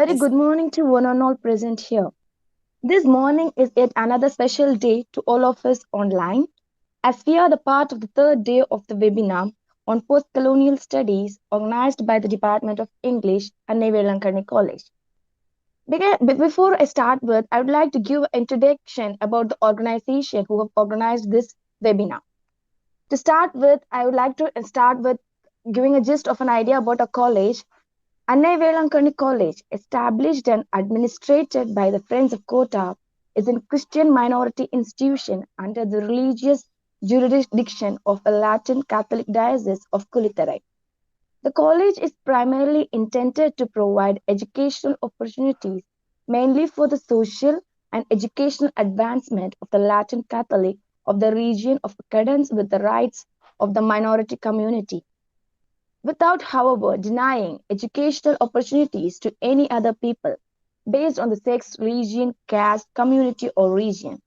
very Yes, good morning to one and all present here. This morning is yet another special day to all of us online, as we are the part of the third day of the webinar on postcolonial studies organized by the Department of English at Neyvelankani College. Before I start with, I would like to give an introduction about the organization who have organized this webinar. To start with, I would like to start with giving a gist of an idea about a college. Annai Velankani College, established and administered by the Friends of Kota, is a Christian minority institution under the religious jurisdiction of a Latin Catholic Diocese of Kulitarai. The college is primarily intended to provide educational opportunities mainly for the social and educational advancement of the Latin Catholic of the region of accordance with the rights of the minority community without, however, denying educational opportunities to any other people based on the sex, religion, caste, community, or region.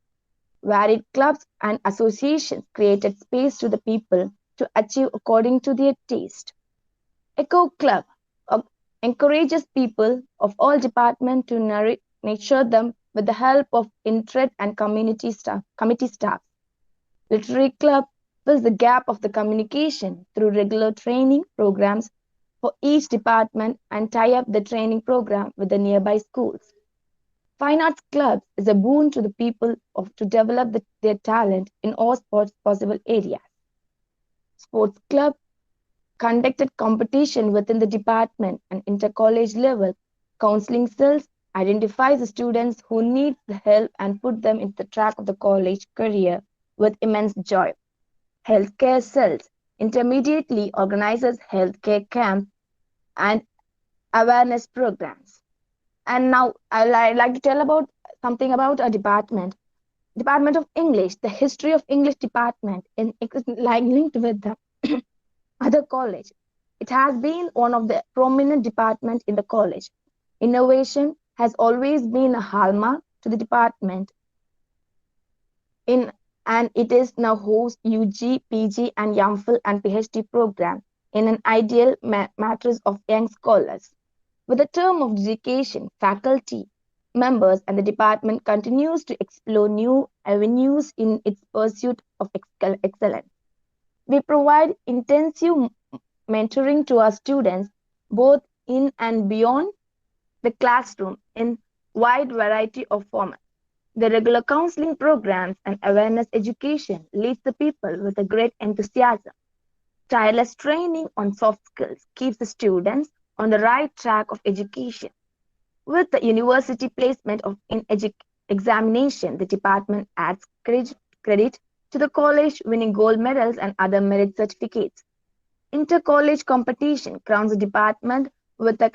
Varied clubs and associations created space to the people to achieve according to their taste. Eco Club uh, encourages people of all departments to nurture them with the help of interest and committee staff. Literary Club fills the gap of the communication through regular training programs for each department and tie up the training program with the nearby schools. Fine Arts Club is a boon to the people to develop their talent in all sports possible areas. Sports Club conducted competition within the department and inter-college level. Counseling cells identifies the students who need the help and put them into the track of the college career with immense joy. Healthcare cells intermediately organizes healthcare camps and awareness programs. And now I'd like to tell about something about a department. Department of English, the history of English department is like linked with the other college. It has been one of the prominent departments in the college. Innovation has always been a hallmark to the department in and it is now hosts UG, PG, and YAMPhil and PhD program in an ideal matrix of young scholars. With the term of dedication, faculty members and the department continues to explore new avenues in its pursuit of excellence. We provide intensive mentoring to our students both in and beyond the classroom in wide variety of formats. The regular counseling programs and awareness education leads the people with a great enthusiasm. Tireless training on soft skills keeps the students on the right track of education. With the university placement of examination, the department adds credit to the college, winning gold medals and other merit certificates. Inter-college competition crowns the department with the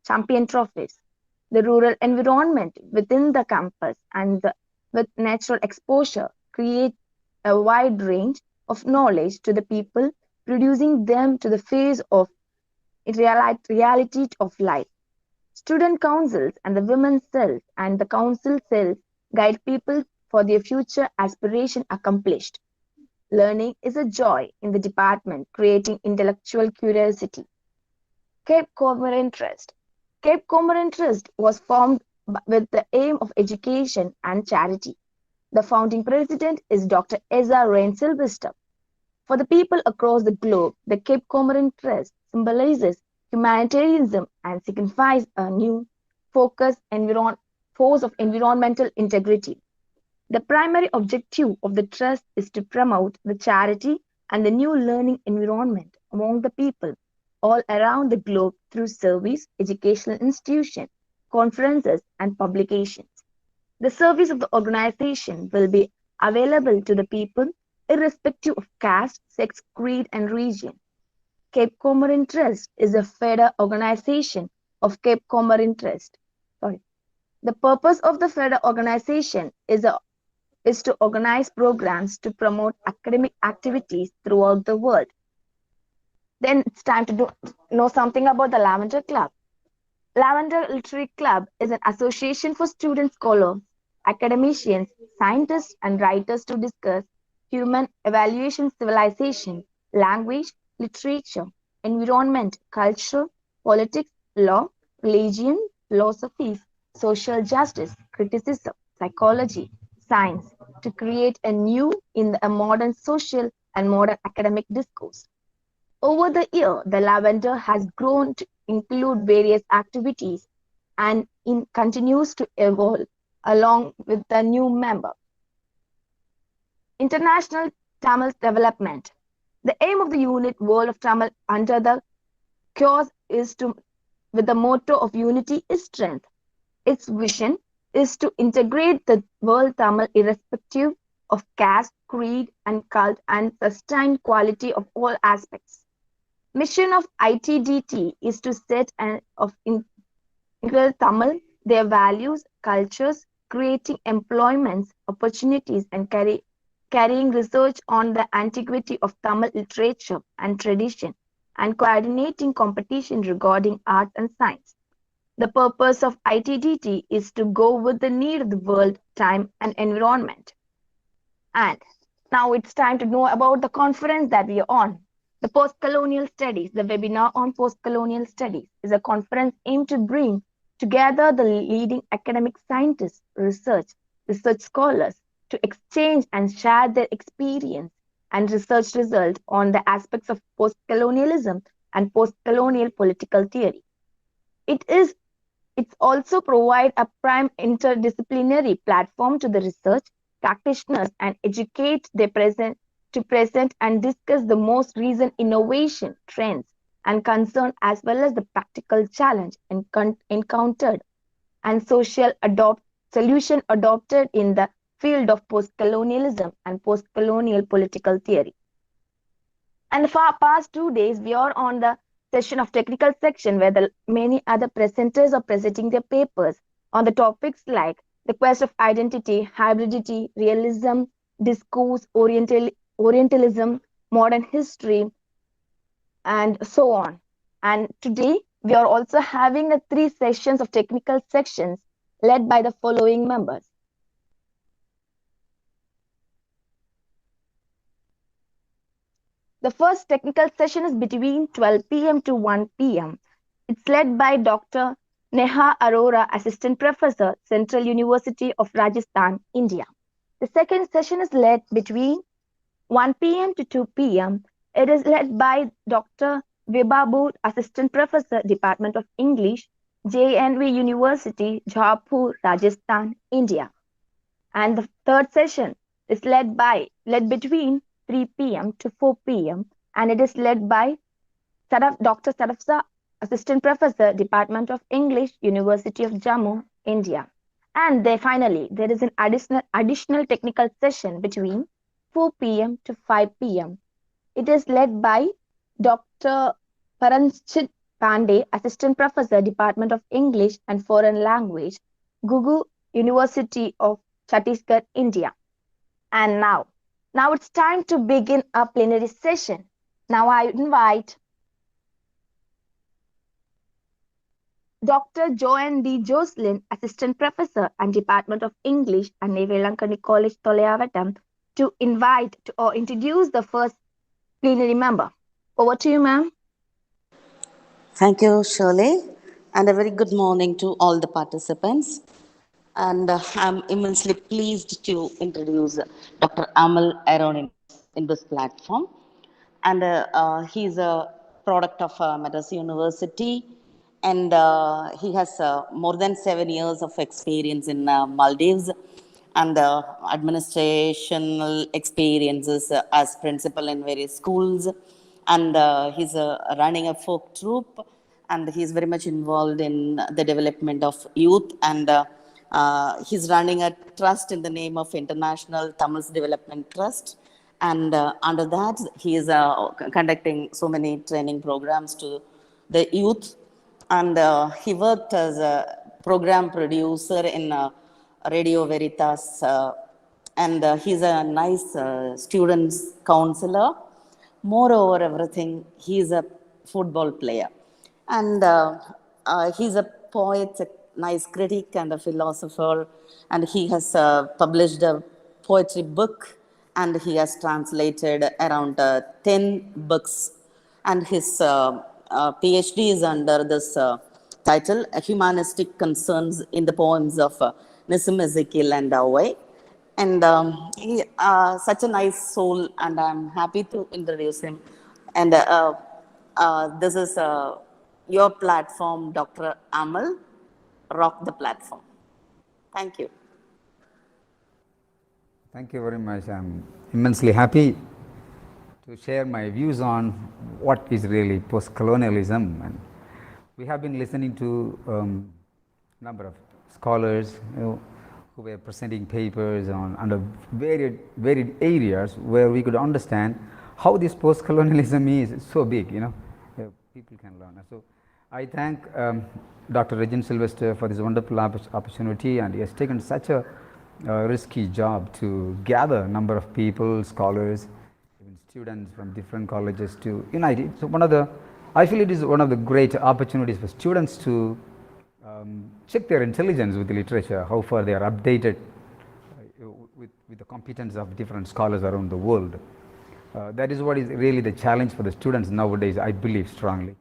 champion trophies. The rural environment within the campus and with natural exposure create a wide range of knowledge to the people, reducing them to the phase of reality of life. Student councils and the women's cells and the council cells guide people for their future aspiration accomplished. Learning is a joy in the department, creating intellectual curiosity. Cape Cormorant Trust. Cape Cormorant Trust was formed with the aim of education and charity. The founding president is Dr. Eza Rain Sylvester. For the people across the globe, the Cape Cormorant Trust symbolizes humanitarianism and signifies a new force of environmental integrity. The primary objective of the trust is to promote the charity and the new learning environment among the people all around the globe through service, educational institutions, conferences, and publications. The service of the organization will be available to the people irrespective of caste, sex, creed, and region. Cape Comorin Trust is a federal organization of Cape Comorin Trust. Sorry. The purpose of the federal organization is to organize programs to promote academic activities throughout the world. Then it's time to know something about the Lavender Club. Lavender Literary Club is an association for student scholars, academicians, scientists, and writers to discuss human evaluation, civilization, language, literature, environment, culture, politics, law, religion, philosophies, social justice, criticism, psychology, science to create a new in a modern social and modern academic discourse. Over the year, the lavender has grown to include various activities and continues to evolve along with the new member. International Tamil development. The aim of the unit World of Tamil under the cause is to, with the motto of unity is strength. Its vision is to integrate the world Tamil irrespective of caste, creed, and cult and sustain quality of all aspects. Mission of ITDT is to set and of integral Tamil, their values, cultures, creating employments, opportunities, and carrying research on the antiquity of Tamil literature and tradition, and coordinating competition regarding art and science. The purpose of ITDT is to go with the need of the world, time, and environment. And now it's time to know about the conference that we are on. The Postcolonial Studies, the webinar on Postcolonial Studies, is a conference aimed to bring together the leading academic scientists, research scholars, to exchange and share their experience and research results on the aspects of postcolonialism and postcolonial political theory. It's also provide a prime interdisciplinary platform to the research practitioners and educate their present and discuss the most recent innovation, trends, and concern as well as the practical challenge encountered and solution adopted in the field of postcolonialism and postcolonial political theory. And for our past 2 days, we are on the session of technical section where the many other presenters are presenting their papers on the topics like the quest of identity, hybridity, realism, discourse, Orientalism, modern history, and so on. And today, we are also having the 3 sessions of technical sections led by the following members. The first technical session is between 12 p.m. to 1 p.m. It's led by Dr. Neha Arora, Assistant Professor, Central University of Rajasthan, India. The second session is led between 1 p.m. to 2 p.m. It is led by Dr. Vibhabu, Assistant Professor, Department of English, JNV University, Jaipur, Rajasthan, India. And the third session is led between 3 p.m. to 4 p.m. and it is led by Dr. Sarafsa, Assistant Professor, Department of English, University of Jammu, India. And finally, there is an additional technical session between 4 p.m. to 5 p.m. It is led by Dr. Paranchit Pandey, Assistant Professor, Department of English and Foreign Language, Gugu University of Chhattisgarh, India. And now it's time to begin our plenary session. Now I invite Dr. Joanne D. Jocelyn, Assistant Professor and Department of English and Velankani College, Toleyavatam, to invite or introduce the first plenary member. Over to you, ma'am. Thank you, Shirley, and a very good morning to all the participants. And I'm immensely pleased to introduce Dr. Amal in this platform. And he's a product of Madras University, and he has more than 7 years of experience in Maldives and administrational experiences as principal in various schools. And he's running a folk troupe, and he's very much involved in the development of youth. And he's running a trust in the name of International Tamils Development Trust. And under that, he is conducting so many training programs to the youth. And he worked as a program producer in Radio Veritas. And he's a nice students counselor. Moreover, everything, he's a football player. And he's a poet, a nice critic and a philosopher. And he has published a poetry book, and he has translated around 10 books. And his PhD is under this title Humanistic Concerns in the Poems of Nissim Ezekiel and Dawei. And he such a nice soul, and I'm happy to introduce him. And this is your platform, Dr. Amal. Rock the platform. Thank you. Thank you very much. I'm immensely happy to share my views on what is really post-colonialism. And we have been listening to a number of scholars who were presenting papers on under varied areas where we could understand how this post-colonialism is so big, people can learn. So I thank Dr. Regin Sylvester for this wonderful opportunity, and he has taken such a risky job to gather a number of people, scholars, even students from different colleges to unite it. So I feel it is one of the great opportunities for students to check their intelligence with the literature, how far they are updated with the competence of different scholars around the world. That is what is really the challenge for the students nowadays, I believe strongly,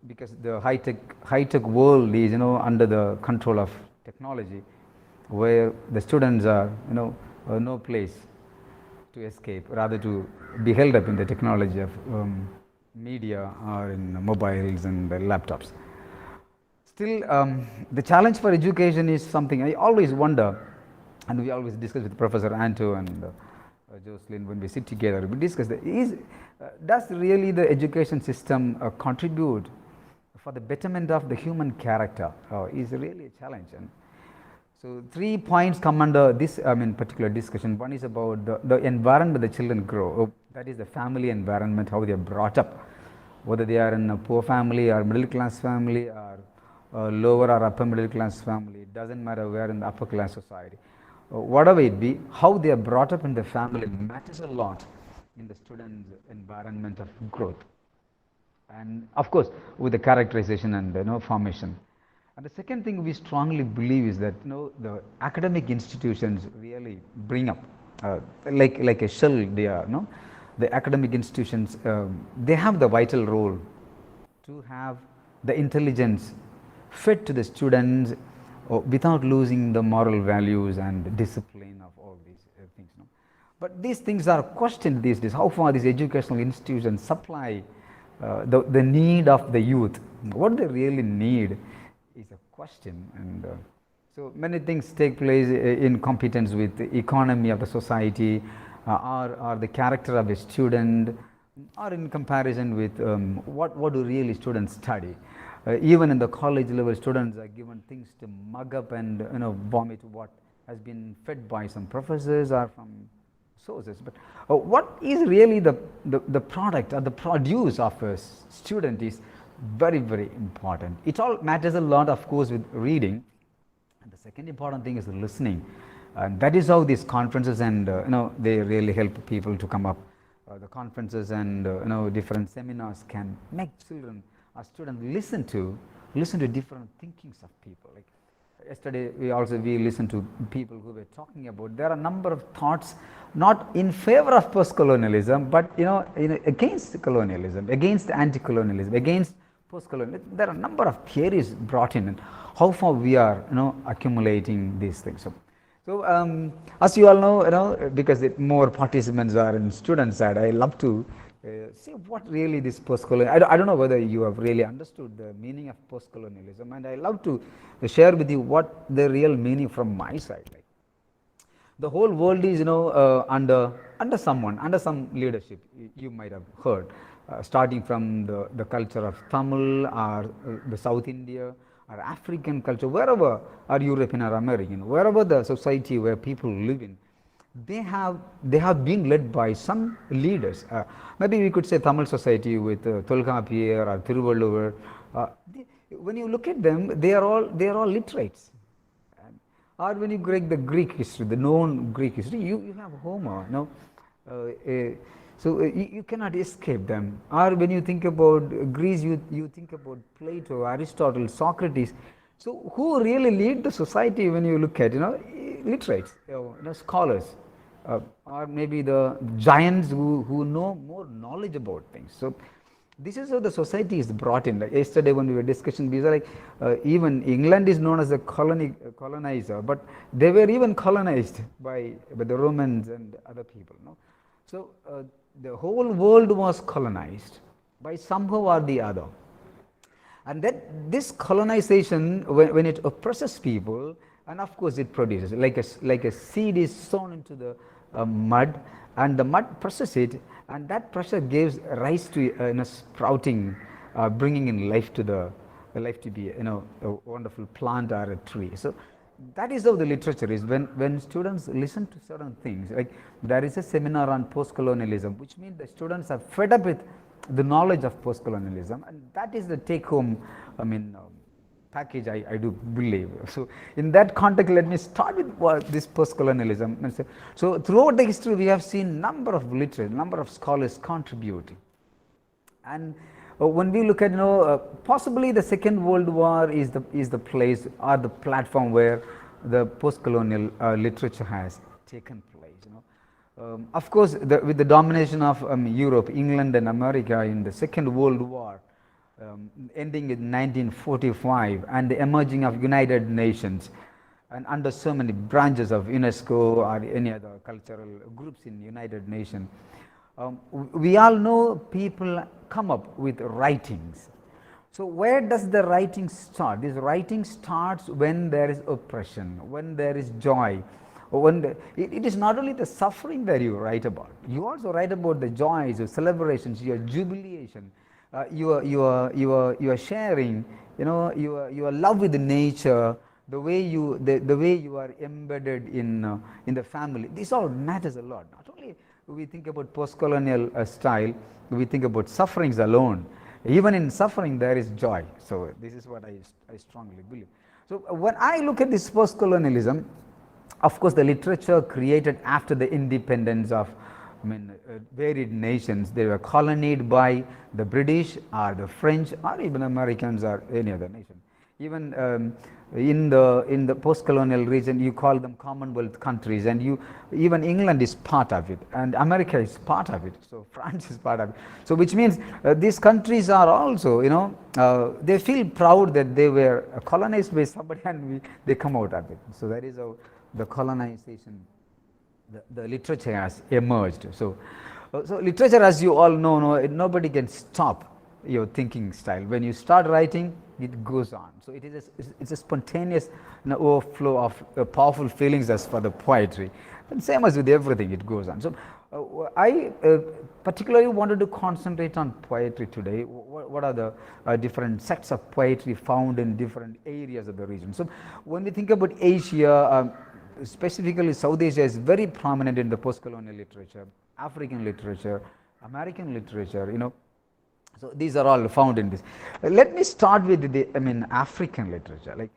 because the high-tech world is under the control of technology, where the students are no place to escape, rather to be held up in the technology of media or in mobiles and laptops. Still, the challenge for education is something I always wonder, and we always discuss with Professor Anto and Jocelyn when we sit together. We discuss does really the education system contribute for the betterment of the human character? Is really a challenge. And so 3 points come under this particular discussion. One is about the environment the children grow. That is the family environment, how they are brought up, whether they are in a poor family or middle class family or lower or upper middle class family. It doesn't matter where in the upper class society. Whatever it be, how they are brought up in the family matters a lot in the student's environment of growth, and of course with the characterization and formation. And the second thing we strongly believe is that the academic institutions really bring up like a shell. They are the academic institutions, they have the vital role to have the intelligence fed to the students without losing the moral values and discipline of all these things. But these things are questioned these days. How far these educational institutions supply the need of the youth? What they really need is a question. And so many things take place in competence with the economy of the society, or the character of a student, or in comparison with what do really students study. Even in the college level, students are given things to mug up and vomit what has been fed by some professors or from sources. But what is really the product or the produce of a student is very, very important. It all matters a lot, of course, with reading. And the second important thing is listening. And that is how these conferences and they really help people to come up. The conferences and different seminars can make children or students listen to different thinkings of people. Like yesterday, we listened to people who were talking about there are a number of thoughts not in favor of post-colonialism, but against colonialism, against anti-colonialism, against post-colonialism. There are a number of theories brought in, and how far we are accumulating these things. So as you all know, because more participants are in student side, I love to see what really this post-colonial. I don't know whether you have really understood the meaning of post-colonialism, and I love to share with you what the real meaning from my side. Like the whole world is under some leadership. You might have heard, starting from the culture of Tamil or the South India or African culture, wherever, or European or American, wherever the society where people live in, they have been led by some leaders. Maybe we could say Tamil society with Tolkapiyar or Thiruvalluvar. When you look at them, they are all literates. Or when you break the Greek history, the known Greek history, you have Homer. So you cannot escape them. Or when you think about Greece, you think about Plato, Aristotle, Socrates. So who really lead the society when you look at literates, scholars, or maybe the giants who know more knowledge about things. So This is how the society is brought in. Like yesterday when we were discussing, these are like even England is known as a colonizer, but they were even colonized by the Romans and other people. No? So the whole world was colonized by somehow or the other. And that this colonization, when it oppresses people, and of course it produces, like a seed is sown into the mud, and the mud presses it, and that pressure gives rise to sprouting, bringing in life to the life to be a wonderful plant or a tree. So that is how the literature is. When students listen to certain things, like there is a seminar on postcolonialism, which means the students are fed up with the knowledge of postcolonialism, and that is the take home package, I do believe. So in that context, let me start with this postcolonialism. So throughout the history, we have seen number of literatures, number of scholars contributing. And when we look at possibly the Second World War is the place or the platform where the postcolonial literature has taken place. Of course, with the domination of Europe, England and America in the Second World War, ending in 1945, and the emerging of United Nations, and under so many branches of UNESCO or any other cultural groups in United Nations, we all know people come up with writings. So where does the writing start? This writing starts when there is oppression, when there is joy. It is not only the suffering that you write about, you also write about the joys, your celebrations, your jubilation, you are sharing, your love with the nature, the way you are embedded in the family. This all matters a lot. Not only we think about postcolonial style, we think about sufferings alone. Even in suffering there is joy. So this is what I strongly believe. So when I look at this postcolonialism, of course, the literature created after the independence of varied nations, they were colonized by the British or the French or even Americans or any other nation. Even in the post-colonial region, you call them Commonwealth countries, and even England is part of it, and America is part of it. So France is part of it. So which means these countries are also, they feel proud that they were colonized by somebody, and they come out of it. So that is how the colonization, the literature has emerged. So literature, as you all know, nobody can stop your thinking style. When you start writing, it goes on. So it's a spontaneous overflow of powerful feelings as for the poetry. And same as with everything, it goes on. So I particularly wanted to concentrate on poetry today. What are the different sects of poetry found in different areas of the region? So when we think about Asia, specifically South Asia is very prominent in the postcolonial literature, African literature, American literature, so these are all found in this. Let me start with the African literature. Like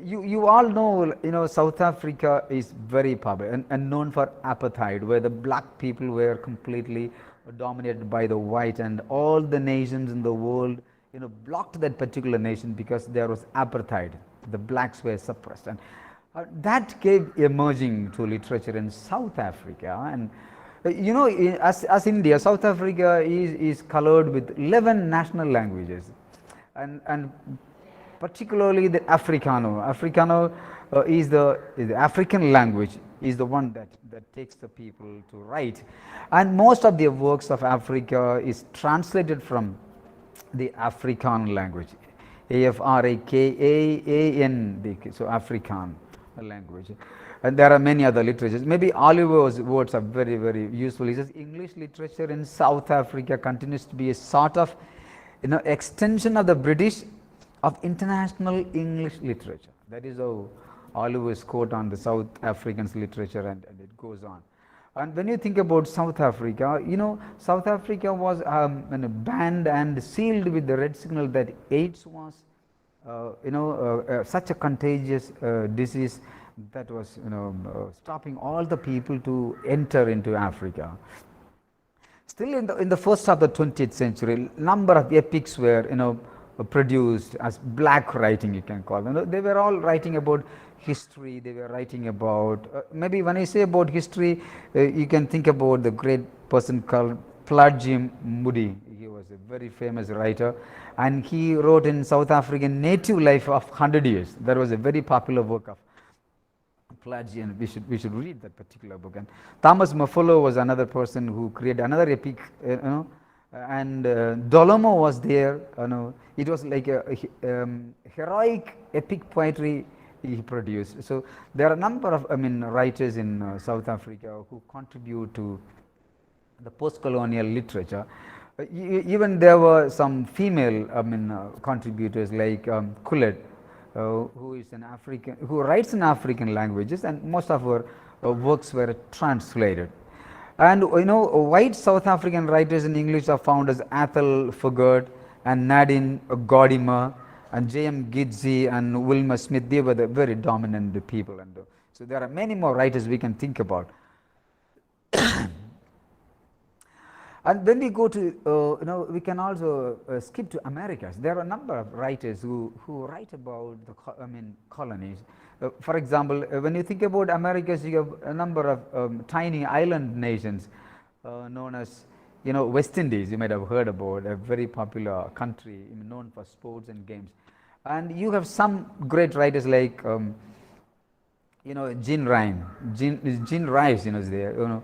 you all know, South Africa is very popular and known for apartheid, where the black people were completely dominated by the white, and all the nations in the world blocked that particular nation because there was apartheid. The blacks were suppressed, and that gave emerging to literature in South Africa. And as India, South Africa is colored with 11 national languages, and particularly the Africano. Africano is the African language, is the one that takes the people to write, and most of the works of Africa is translated from the Afrikaans language, Afrikaan, so Afrikaan language. And there are many other literatures. Maybe Oliver's words are very, very useful. He says English literature in South Africa continues to be a sort of extension of the British of international English literature. That is how Oliver's quote on the South Africans literature, and it goes on. And when you think about South Africa, South Africa was banned and sealed with the red signal that AIDS was such a contagious disease that was stopping all the people to enter into Africa. Still in the first half of the 20th century, number of epics were produced as black writing, you can call them. They were all writing about history. They were writing about maybe when I say about history, you can think about the great person called Moody. He was a very famous writer, and he wrote in South African Native Life of 100 Years. That was a very popular work of Pelagian. We should read that particular book. And Thomas Mafolo was another person who created another epic, and Dolomo was there. It was like a heroic epic poetry he produced. So there are a number of writers in South Africa who contribute to the post-colonial literature. Even there were some female contributors like Kulet, who is an African, who writes in African languages, and most of her works were translated. And white South African writers in English are found as Athol Fugard and Nadine Gordimer and J.M. Gidzi and Wilma Smith. They were the very dominant people, and so there are many more writers we can think about. And when we go to, we can also skip to Americas. There are a number of writers who write about the colonies. For example, when you think about Americas, you have a number of tiny island nations known as, West Indies. You might have heard about, a very popular country known for sports and games. And you have some great writers like, Gene Rice, is there.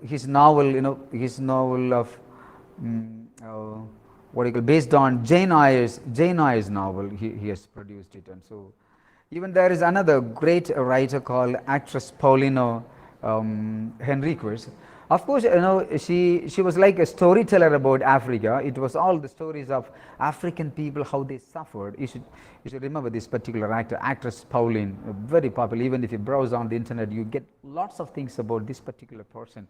His novel of what you call, based on Jane Eyre's novel, he has produced it. And so even there is another great writer called actress Paulino Henriquez. Of course, she was like a storyteller about Africa. It was all the stories of African people, how they suffered. You should remember this particular actress Pauline, very popular. Even if you browse on the internet, you get lots of things about this particular person.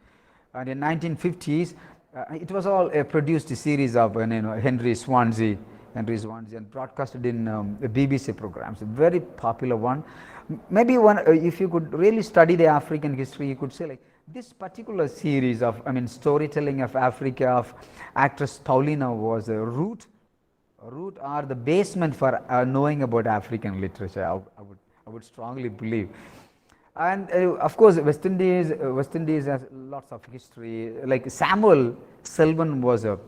And in 1950s, it was all a produced series of Henry Swansea, and broadcasted in BBC programs. A very popular one. Maybe one, if you could really study the African history, you could say like, this particular series of storytelling of Africa of actress Paulina was a root or the basement for knowing about African literature. I would strongly believe. And of course, West Indies has lots of history. Like Samuel Selvan was a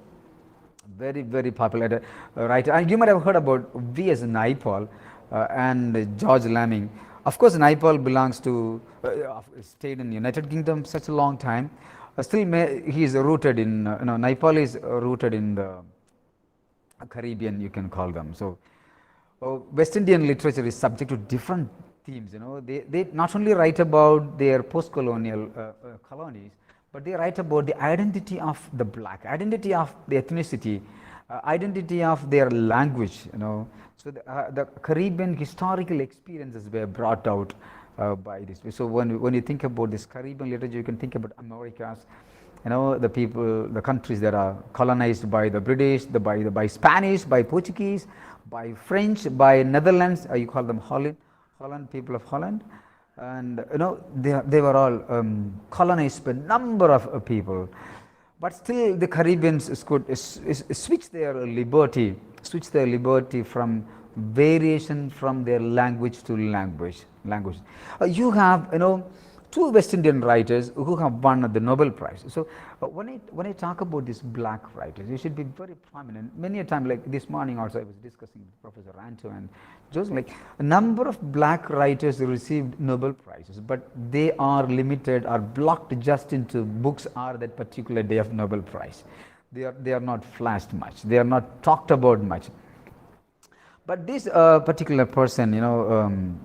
very, very popular writer. And you might have heard about V.S. Naipaul and George Lamming. Of course, Naipaul belongs to, stayed in the United Kingdom such a long time. Still, he is rooted in, Naipaul is rooted in the Caribbean, you can call them. So, West Indian literature is subject to different themes. They not only write about their post-colonial colonies, but they write about the identity of the black, identity of the ethnicity, identity of their language. So the Caribbean historical experiences were brought out by this. So when you think about this Caribbean literature, you can think about Americas, the people, the countries that are colonized by the British, by Spanish, by Portuguese, by French, by Netherlands. You call them Holland, people of Holland, and they were all colonized by a number of people. But still, the Caribbeans could switch their liberty from variation from their language to language. You have two West Indian writers who have won the Nobel Prize. So when I talk about these black writers, they should be very prominent. Many a time, like this morning also, I was discussing with Professor Ranto and Joseph, like a number of black writers received Nobel Prizes, but they are limited or blocked just into books or that particular day of Nobel Prize. They are not flashed much. They are not talked about much. But this particular person,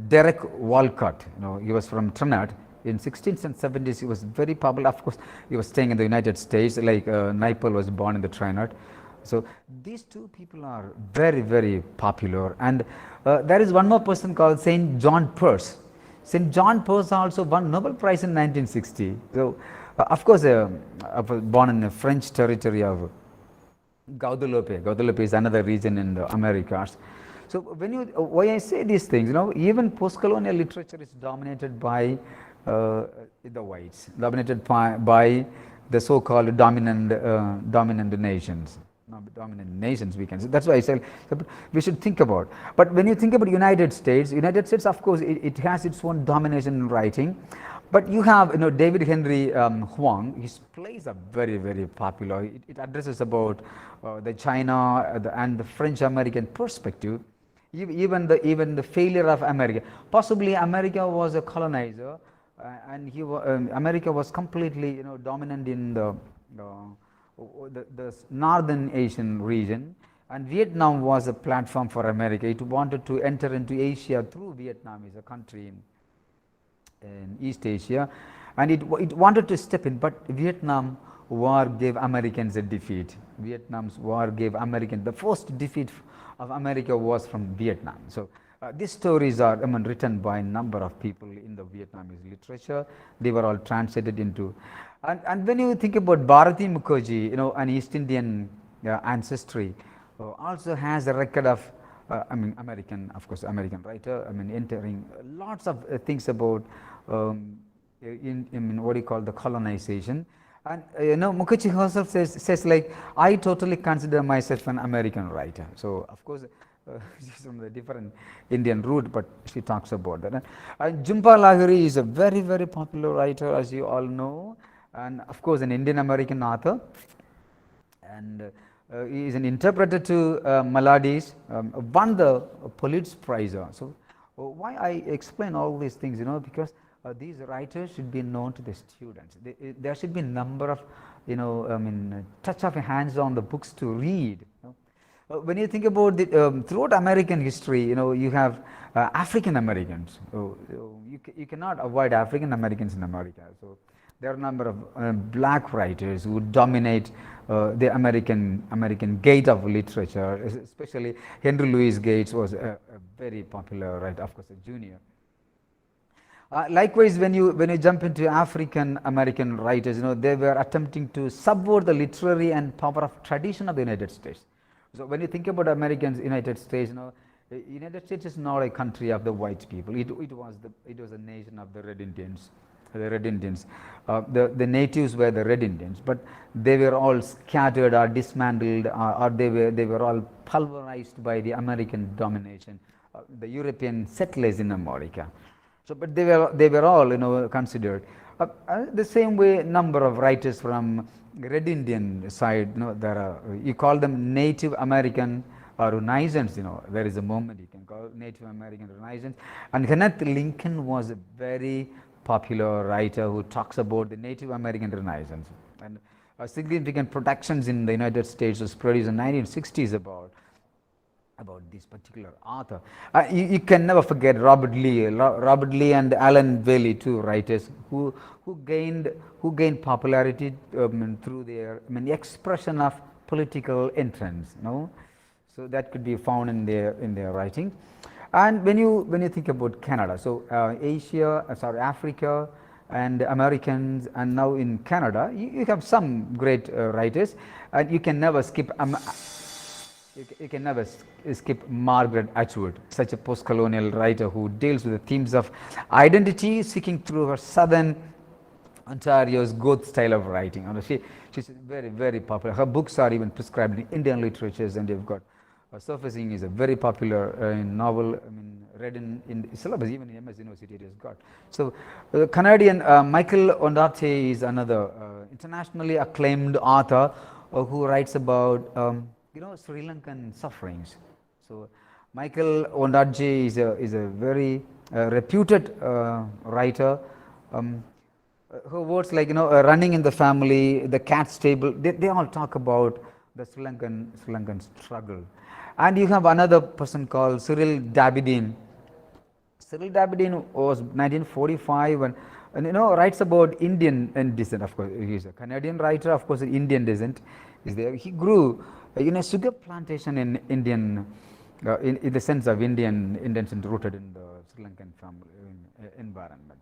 Derek Walcott, he was from Trinidad. In 16th and 70s, he was very popular. Of course, he was staying in the United States, like Naipaul was born in the Trinidad. So these two people are very, very popular. And there is one more person called St. John Peirce. St. John Peirce also won Nobel Prize in 1960. So, of course, born in the French territory of Guadeloupe. Guadeloupe is another region in the Americas. So why I say these things, even post-colonial literature is dominated by the whites, dominated by the so-called dominant nations. We can say. That's why I say we should think about. But when you think about United States, of course, it has its own domination in writing. But you have, David Henry Huang. His plays are very, very popular. It addresses about the China and the French-American perspective, even the failure of America. Possibly America was a colonizer, and America was completely, dominant in the northern Asian region, and Vietnam was a platform for America. It wanted to enter into Asia through Vietnam as a country in East Asia, and it wanted to step in, but Vietnam War gave Americans a defeat. Vietnam's war gave Americans, the first defeat of America was from Vietnam. So these stories are written by a number of people in the Vietnamese literature. They were all translated into, and when you think about Bharati Mukherjee, an East Indian ancestry, also has a record of American, of course, American writer, entering lots of things about in what you call the colonization. And Mukherjee herself says like, I totally consider myself an American writer. So of course, she's from the different Indian root, but she talks about that. And Jhumpa Lahiri is a very, very popular writer, as you all know, and of course an Indian American author, and he is an interpreter to melodies, won the Pulitzer Prize. So why I explain all these things, because these writers should be known to the students. There should be a number of, touch of hands on the books to read. When you think about the, throughout American history, you have African Americans. You cannot avoid African Americans in America. So there are a number of black writers who dominate the American gate of literature. Especially Henry Louis Gates was a very popular writer, of course, a junior. Likewise, when you jump into African American writers, they were attempting to subvert the literary and power of tradition of the United States. So when you think about Americans, United States, United States is not a country of the white people. It was a nation of the Red Indians. The Red Indians, the natives were the Red Indians, but they were all scattered or dismantled, or they were all pulverized by the American domination, the European settlers in America. So, but they were all considered. The same way, number of writers from Red Indian side, there are, you call them Native American or Renaissance. There is a moment you can call Native American Renaissance. And Kenneth Lincoln was a very popular writer who talks about the Native American Renaissance, and significant productions in the United States was produced in the 1960s about this particular author. You can never forget Robert Lee and Alan Bailey, two writers who gained popularity through their expression of political entrance. So that could be found in their writing. And when you think about Canada, so Africa and Americans, and now in Canada, you have some great writers, and you can never skip. You can never skip Margaret Atwood, such a post-colonial writer who deals with the themes of identity seeking through her southern Ontario's Goth style of writing. She's very, very popular. Her books are even prescribed in Indian literatures, and they've got Surfacing is a very popular novel. Read in syllabus, even in MS University it has got. So Canadian Michael Ondaatje is another internationally acclaimed author who writes about Sri Lankan sufferings. So Michael Ondaatje is a very reputed writer. Her words like running in the family, the cat stable, they all talk about the Sri Lankan struggle. And you have another person called Cyril Dabydeen. Cyril Dabydeen was 1945 and writes about Indian descent. Of course, he is a Canadian writer. Of course, Indian descent is there. He grew in a sugar plantation in Indian, in the sense of Indians rooted in the Sri Lankan family environment.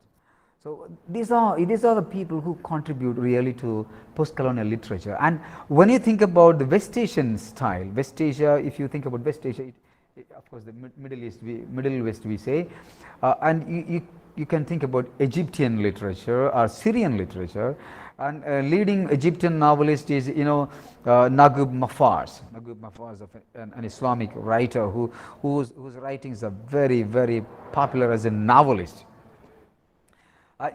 So these are the people who contribute really to post-colonial literature. And when you think about the West Asian style, West Asia, if you think about West Asia, of course the Middle West we say, and you can think about Egyptian literature or Syrian literature, and leading Egyptian novelist is Naguib Mahfouz. Naguib Mahfouz, an Islamic writer whose writings are very, very popular as a novelist.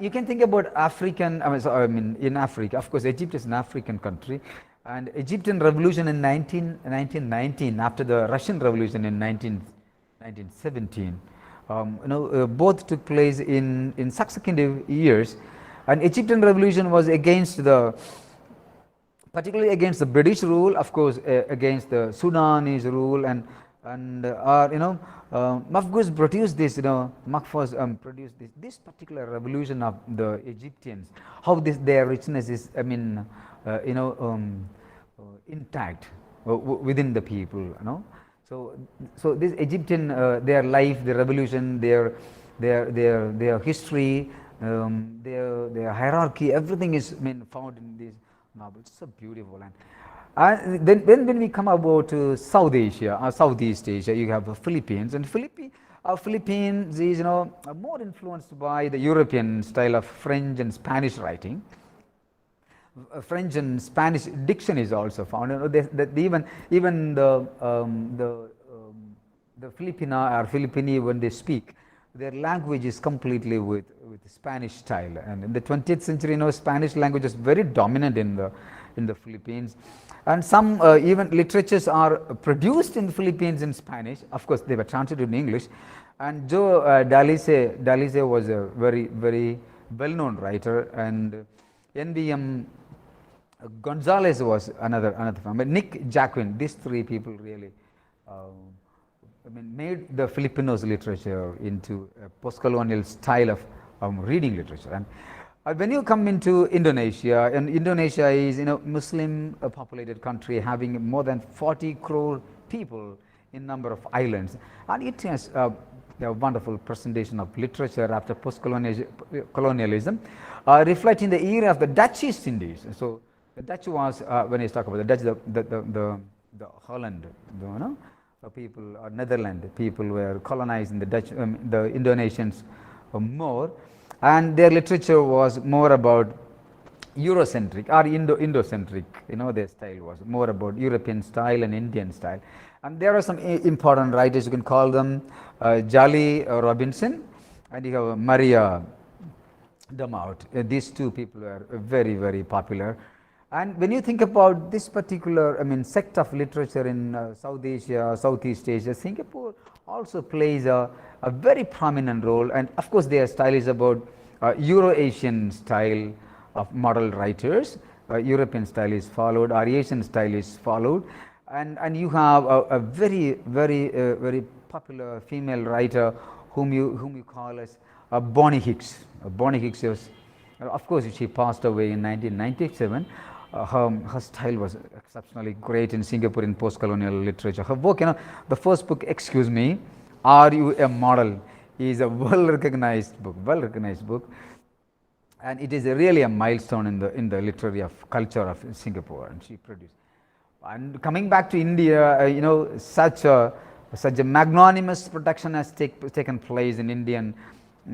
You can think about African, I mean, in Africa, of course, Egypt is an African country, and Egyptian revolution in 1919, after the Russian revolution in 1917, both took place in successive years, and Egyptian revolution was against the, particularly against the British rule, of course, against the Sudanese rule, and Mahfouz produced this, Mahfouz produced this particular revolution of the Egyptians, how their richness is, I mean, intact within the people, So this Egyptian, their life, their revolution, their history, their hierarchy, everything is, I mean, found in this novel. It's so beautiful. And then when we come about to South Asia, Southeast Asia, you have the Philippines, and Philippines is, more influenced by the European style of French and Spanish writing. French and Spanish diction is also found. Even the Filipina or Filipini, when they speak, their language is completely with Spanish style. And in the 20th century, Spanish language is very dominant in the Philippines. And some even literatures are produced in the Philippines in Spanish. Of course, they were translated in English. And Joe Dalice was a very, very well-known writer, and NVM Gonzalez was another one. But Nick Jacquin, these three people really made the Filipinos literature into a post-colonial style of reading literature. And when you come into Indonesia, and Indonesia is Muslim populated country, having more than 40 crore people in number of islands, and it has a wonderful presentation of literature after post-colonialism, reflecting the era of the Dutch East Indies. So the Dutch was, when I talk about the Dutch, the Holland, the people, or Netherlands people were colonizing the Dutch, the Indonesians more, and their literature was more about Eurocentric or Indocentric. Their style was more about European style and Indian style. And there are some important writers, you can call them Jolly Robinson, and you have Maria Dumout. These two people were very, very popular. And when you think about this particular, sect of literature in South Asia, Southeast Asia, Singapore also plays a very prominent role. And of course, their style is about Euro-Asian style of model writers. European style is followed, or Asian style is followed. And you have a very, very, very popular female writer whom you call as Bonnie Hicks. Bonnie Hicks was, of course, she passed away in 1997. Her style was exceptionally great in Singapore in post-colonial literature. Her book, the first book, Excuse Me, Are You a Model, is a well-recognized book, and it is really a milestone in the literary culture of Singapore, and she produced. And coming back to India, such a magnanimous production has taken place in Indian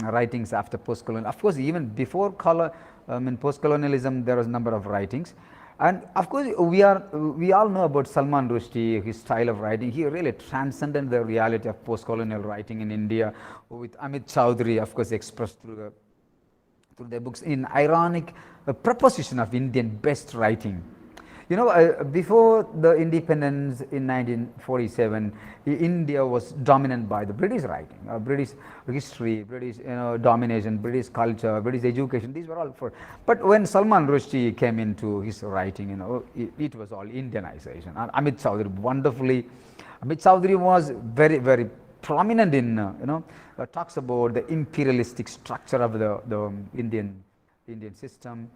writings after post-colonial. Of course, even before post-colonialism, there was a number of writings, and of course we all know about Salman Rushdie, his style of writing. He really transcended the reality of post-colonial writing in India, with Amit Chaudhry, of course, expressed through their books in ironic proposition of Indian best writing. Before the independence in 1947, India was dominant by the British writing, British history, British domination, British culture, British education. These were all for. But when Salman Rushdie came into his writing, it was all Indianization. And Amit Chaudhry Amit Chaudhry was very, very prominent in talks about the imperialistic structure of the Indian system.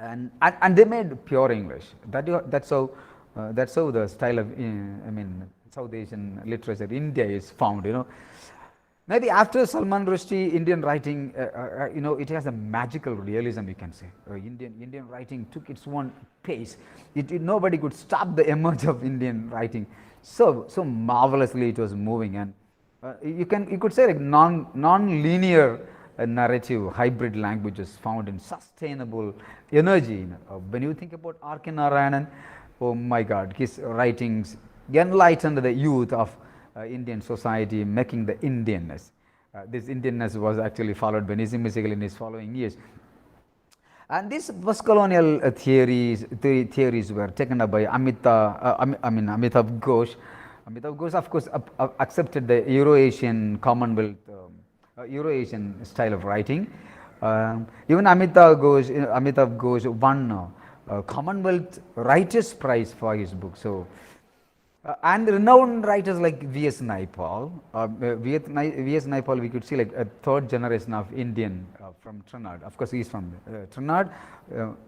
And they made pure English. That's how the style of South Asian literature India is found. Maybe after Salman Rushdie, Indian writing, it has a magical realism, you can say. Indian writing took its own pace. Nobody could stop the emerge of Indian writing. So marvelously it was moving, and you could say like non-linear narrative hybrid languages found in sustainable energy. When you think about R.K. Narayanan, oh my God, his writings enlightened the youth of Indian society, making the Indianness. This Indianness was actually followed by Nizamism in his following years. And these postcolonial theories were taken up by Amitav Ghosh. Amitav Ghosh, of course, accepted the Euro-Asian Commonwealth, Euro-Asian style of writing. Even Amitav Ghosh won Commonwealth Writers' Prize for his book. So, and renowned writers like V.S. Naipaul. V.S. Naipaul, we could see like a third generation of Indian from Trinidad. Of course, he is from Trinidad,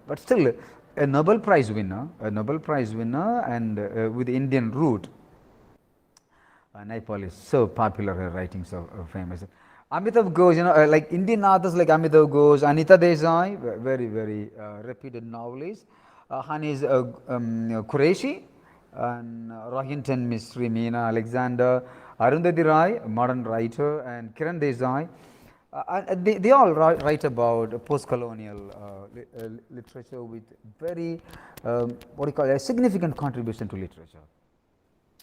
but still a Nobel Prize winner, and with Indian root. Naipaul is so popular, her writings are famous. Amitav Ghosh, like Indian authors like Amitav Ghosh, Anita Desai, very, very reputed novelist. Hanis Qureshi, and Rohinton Mistry, Meena Alexander, Arundhati Rai, a modern writer, and Kiran Desai. They all write about post-colonial literature with very, a significant contribution to literature.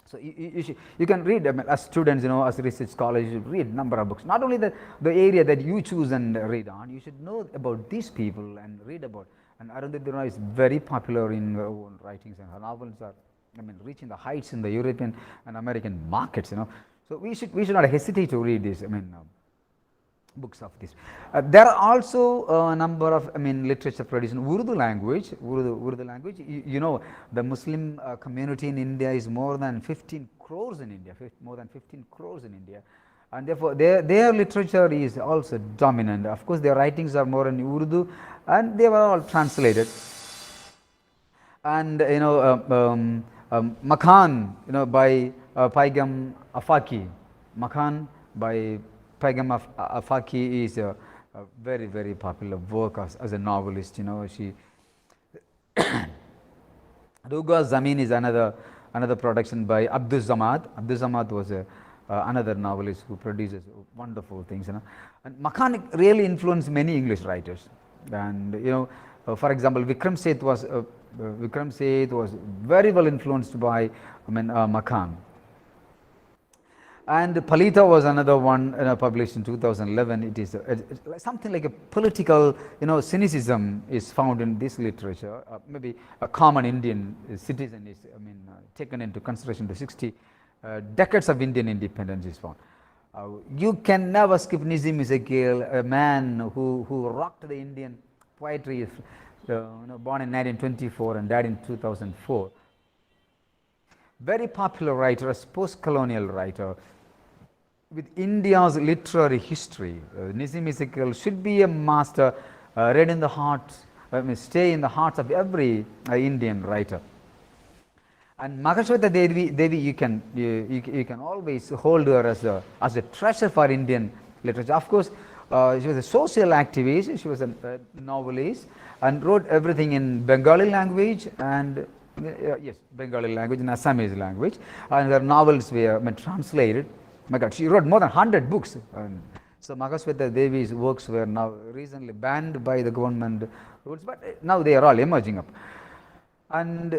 So you can read, as students, as research scholars, you should read number of books. Not only the area that you choose and read on, you should know about these people and read about. And Arundhati Roy is very popular in her own writings, and her novels are, reaching the heights in the European and American markets. So we should not hesitate to read these. Books of this. There are also a number of literature produced in Urdu language. Urdu language. The Muslim community in India is more than 15 crores in India. More than 15 crores in India, and therefore their literature is also dominant. Of course, their writings are more in Urdu, and they were all translated. And Makhan, by Paigam Afaki. Makhan by Paigam Afaki is a very, very popular work as a novelist. She Ruga Zamin is another production by Abdul Zamad. Abdul Zamad was another novelist who produces wonderful things. And Makhan really influenced many English writers. And for example, Vikram Seth was very well influenced by Makhan. And Palita was another one published in 2011. It is something like a political, cynicism is found in this literature. Maybe a common Indian citizen is, taken into consideration. The 60 decades of Indian independence is found. You can never skip Nizam Ezekiel, a man who rocked the Indian poetry, born in 1924 and died in 2004. Very popular writer, a post-colonial writer. With India's literary history, Nizam Ezekiel should be a master, read in the hearts, stay in the hearts of every Indian writer. And Mahashweta Devi, you can always hold her as a treasure for Indian literature. Of course, she was a social activist. She was a novelist and wrote everything in Bengali language and Bengali language and Assamese language. And her novels were translated. My God, she wrote more than 100 books. So Mahashweta Devi's works were now recently banned by the government rules, but now they are all emerging up. And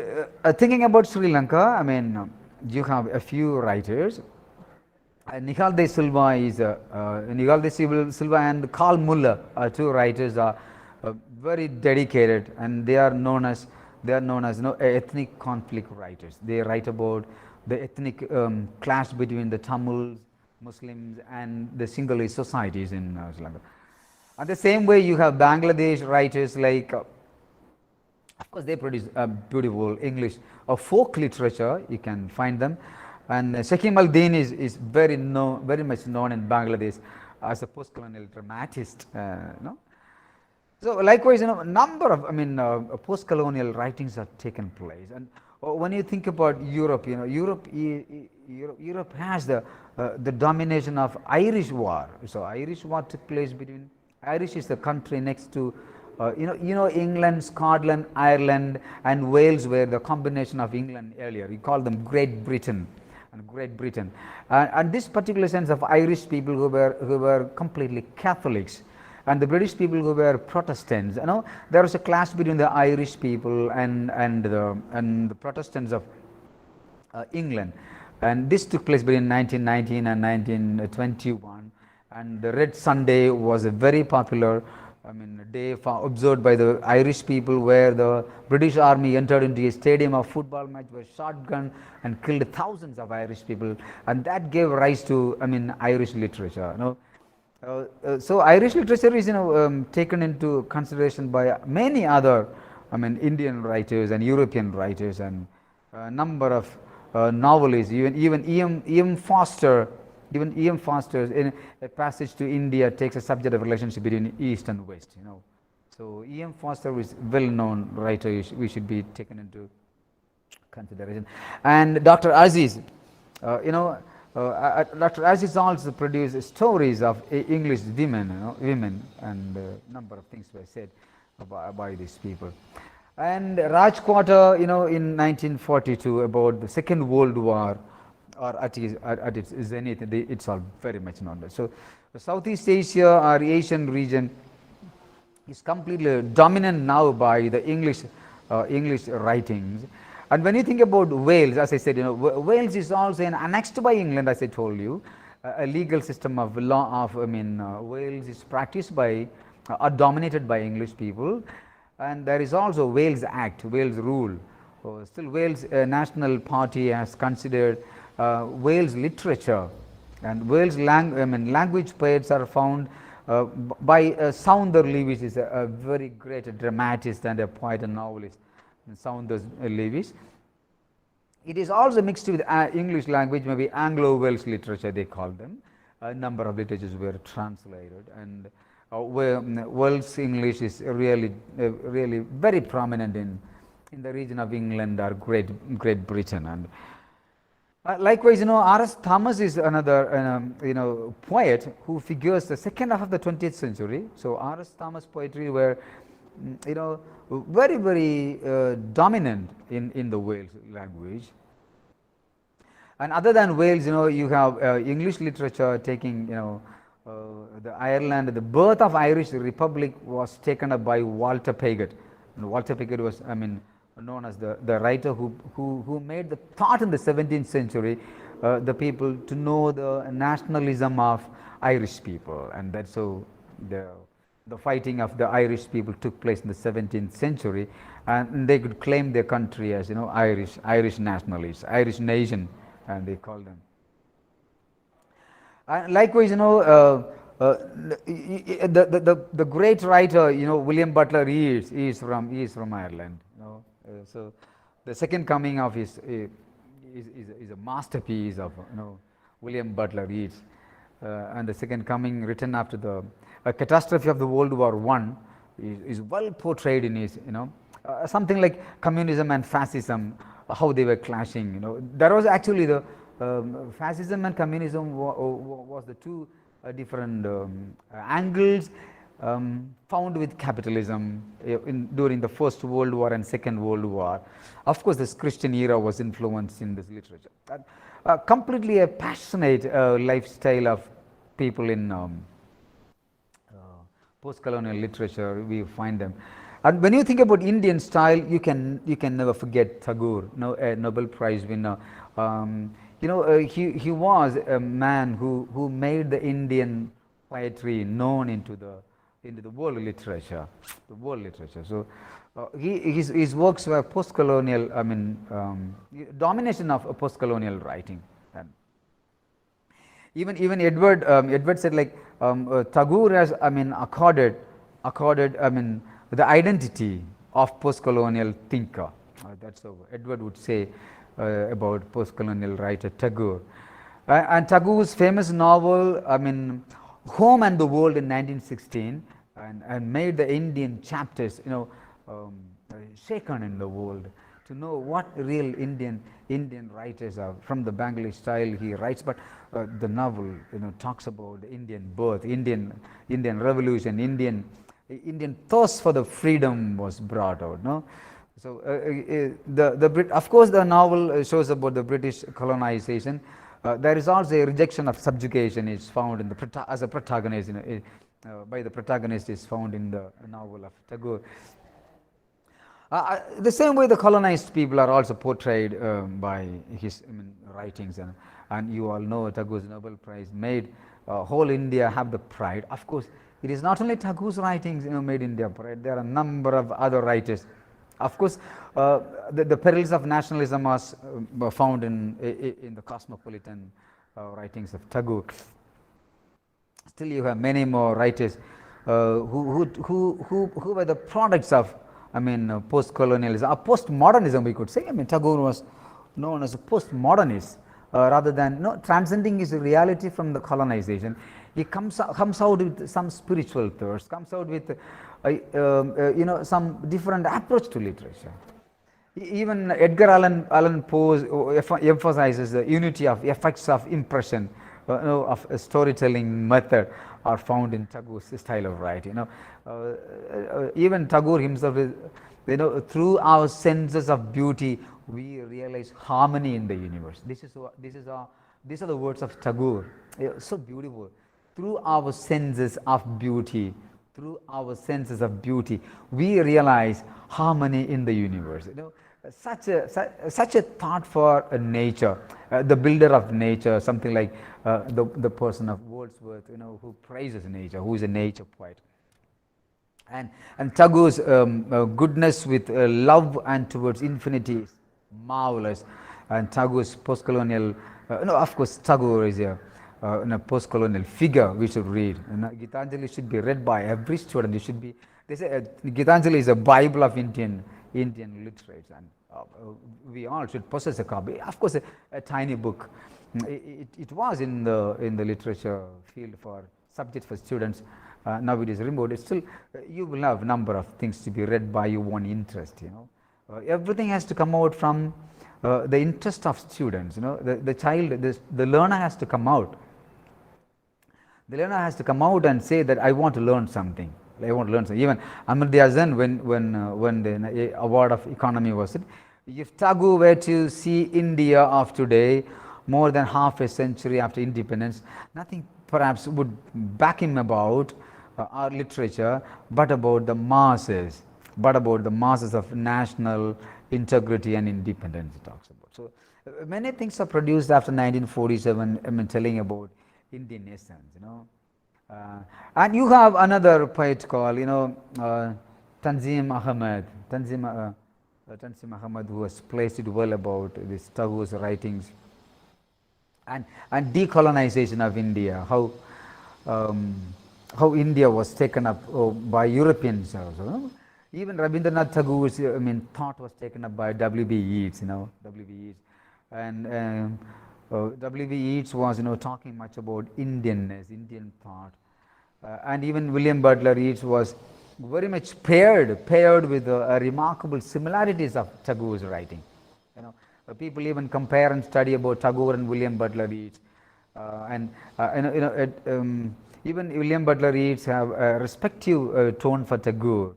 thinking about Sri Lanka, you have a few writers. Nihal De Silva and Carl Muller, two writers, are very dedicated, and they are known as ethnic conflict writers. They write about the ethnic clash between the Tamils, Muslims, and the Sinhalese societies in Sri Lanka. And the same way, you have Bangladesh writers like, of course, they produce beautiful English folk literature. You can find them. And Shakim Al-Din is very much known in Bangladesh as a post-colonial dramatist. So likewise, a number of post-colonial writings have taken place. And when you think about Europe, Europe has the domination of Irish War. So Irish War took place between, Irish is the country next to, England, Scotland, Ireland, and Wales were the combination of England earlier. You call them Great Britain. And this particular sense of Irish people who were completely Catholics, and the British people who were Protestants. There was a clash between the Irish people and the Protestants of England, and this took place between 1919 and 1921. and the Red Sunday was a very popular day observed by the Irish people, where the British army entered into a stadium of football match with shotgun and killed thousands of Irish people, and that gave rise to Irish literature. So Irish literature is taken into consideration by many other Indian writers and European writers, and a number of novelists, even E.M. Foster. Even E.M. Foster, in a passage to India, takes a subject of relationship between East and West. So E.M. Foster is well-known writer. We should be taken into consideration. And Dr. Aziz, Dr. Aziz also produced stories of English women, and a number of things were said by these people. And Rajkota, in 1942, about the Second World War, or at its zenith, it's all very much known. So Southeast Asia or Asian region is completely dominant now by the English writings. And when you think about Wales, as I said, Wales is also annexed by England, as I told you. A legal system of law of Wales is practiced by or dominated by English people, and there is also Wales Act, Wales rule. Still, Wales National Party has considered Wales literature, and Wales language poets are found by Sounder Lewis, is a very great dramatist and a poet and novelist, Sounder Lewis. It is also mixed with English language, maybe Anglo-Welsh literature they call them. A number of literatures were translated, and Welsh English is really very prominent in the region of England or Great Britain. And likewise, R.S. Thomas is another poet who figures the second half of the 20th century. So R.S. Thomas poetry were very dominant in the Wales language. And other than Wales, you have English literature taking the Ireland. The birth of Irish Republic was taken up by Walter Paget. And Walter Paget was known as the writer who made the thought in the 17th century the people to know the nationalism of Irish people, and that's how the fighting of the Irish people took place in the 17th century, and they could claim their country as Irish nationalists, Irish nation, and they called them. And likewise, the great writer William Butler Yeats is from Ireland. So the Second Coming of is a masterpiece of William Butler Yeats, and the Second Coming, written after the catastrophe of the World War I, is well portrayed in his something like communism and fascism, how they were clashing. There was actually the fascism and communism was the two different angles found with capitalism during the First World War and Second World War. Of course, this Christian era was influenced in this literature. Completely a passionate lifestyle of people in post-colonial literature, we find them. And when you think about Indian style, you can never forget Tagore, a Nobel Prize winner. He was a man who made the Indian poetry known into the world literature, So his works were post-colonial. Domination of post-colonial writing. And even Edward said, like Tagore has accorded the identity of post-colonial thinker. That's how Edward would say about post-colonial writer Tagore. And Tagore's famous novel, Home and the World, in 1916, and made the Indian chapters, shaken in the world to know what real Indian writers are. From the Bengali style he writes, but the novel, talks about Indian birth, Indian revolution, Indian thirst for the freedom was brought out. So of course, the novel shows about the British colonization. There is also a rejection of subjugation is found in as a protagonist, by the protagonist is found in the novel of Tagore. The same way the colonized people are also portrayed by his writings, and you all know Tagore's Nobel Prize made whole India have the pride. Of course, it is not only Tagore's writings, made India pride. There are a number of other writers. Of course, the perils of nationalism are found in the cosmopolitan writings of Tagore. Still, you have many more writers who were the products of, post-colonialism or post-modernism, we could say. Tagore was known as a post-modernist, rather than transcending his reality from the colonization. He comes out with some spiritual thirst, comes out with some different approach to literature. Even Edgar Allan Poe emphasizes the unity of effects of impression, of a storytelling method are found in Tagore's style of writing. Even Tagore himself is, through our senses of beauty, we realize harmony in the universe. These are the words of Tagore. So beautiful. Through our senses of beauty, we realize harmony in the universe. Such a thought for nature, the builder of nature, something like the person of Wordsworth, who praises nature, who is a nature poet. And Tagore's goodness with love and towards infinity is marvelous. And Tagore's postcolonial, of course, Tagore is a postcolonial figure we should read. Gitanjali should be read by every student. It should be. They say Gitanjali is a Bible of Indian literature, and we all should possess a copy. Of course, a tiny book. It was in the literature field for subjects for students. Now it is removed. It's still, you will have a number of things to be read by your own interest. Everything has to come out from the interest of students. The child, the learner has to come out. The learner has to come out and say that I want to learn something. Even Amartya Sen, when the award of economy was it, if Tagore were to see India of today, more than half a century after independence, nothing perhaps would back him about our literature, but about the masses, of national integrity and independence he talks about. So many things are produced after 1947, telling about Indian essence, and you have another poet called, Tanzim Ahmed. Tanzim Ahmed, who has placed it well about this Tagore's writings and decolonization of India, how India was taken up by Europeans also. Even Rabindranath Tagore's thought was taken up by W.B. Yeats. W.B. Yeats, and W.B. Yeats was talking much about Indianness, Indian thought, and even William Butler Yeats was very much paired with remarkable similarities of Tagore's writing. People even compare and study about Tagore and William Butler Yeats, even William Butler Yeats have a respective tone for Tagore.